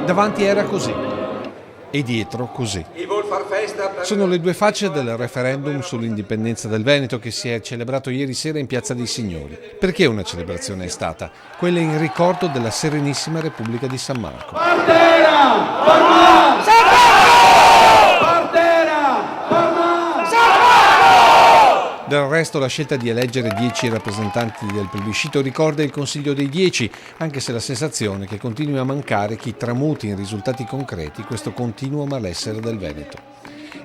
Davanti era così e dietro così. Sono le due facce del referendum sull'indipendenza del Veneto che si è celebrato ieri sera in Piazza dei Signori. Perché una celebrazione è stata? Quella in ricordo della Serenissima Repubblica di San Marco. Del resto la scelta di eleggere 10 rappresentanti del plebiscito ricorda il Consiglio dei 10, anche se la sensazione è che continui a mancare chi tramuti in risultati concreti questo continuo malessere del Veneto.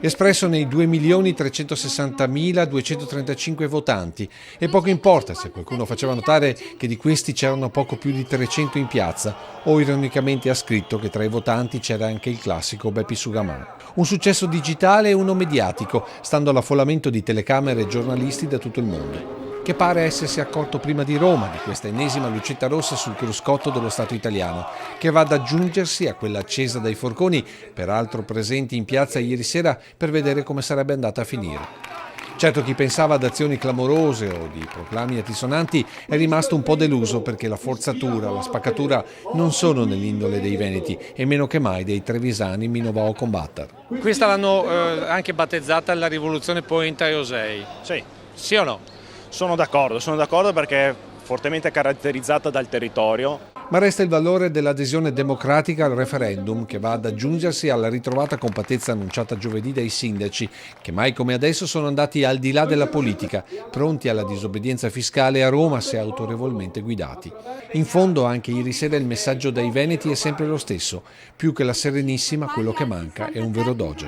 Espresso nei 2.360.235 votanti, e poco importa se qualcuno faceva notare che di questi c'erano poco più di 300 in piazza o ironicamente ha scritto che tra i votanti c'era anche il classico Beppi Sugamà. Un successo digitale e uno mediatico, stando all'affollamento di telecamere e giornalisti da tutto il mondo, che pare essersi accorto prima di Roma di questa ennesima lucetta rossa sul cruscotto dello Stato italiano, che va ad aggiungersi a quella accesa dai forconi, peraltro presenti in piazza ieri sera per vedere come sarebbe andata a finire. Certo, chi pensava ad azioni clamorose o di proclami altisonanti è rimasto un po' deluso, perché la forzatura, la spaccatura non sono nell'indole dei veneti e meno che mai dei trevisani Minovao Combattar. Questa l'hanno anche battezzata la rivoluzione Poenta e Osei. Sì. Sì o no? Sono d'accordo perché è fortemente caratterizzata dal territorio. Ma resta il valore dell'adesione democratica al referendum, che va ad aggiungersi alla ritrovata compattezza annunciata giovedì dai sindaci, che mai come adesso sono andati al di là della politica, pronti alla disobbedienza fiscale a Roma se autorevolmente guidati. In fondo anche ieri sera il messaggio dai veneti è sempre lo stesso: più che la Serenissima quello che manca è un vero doge.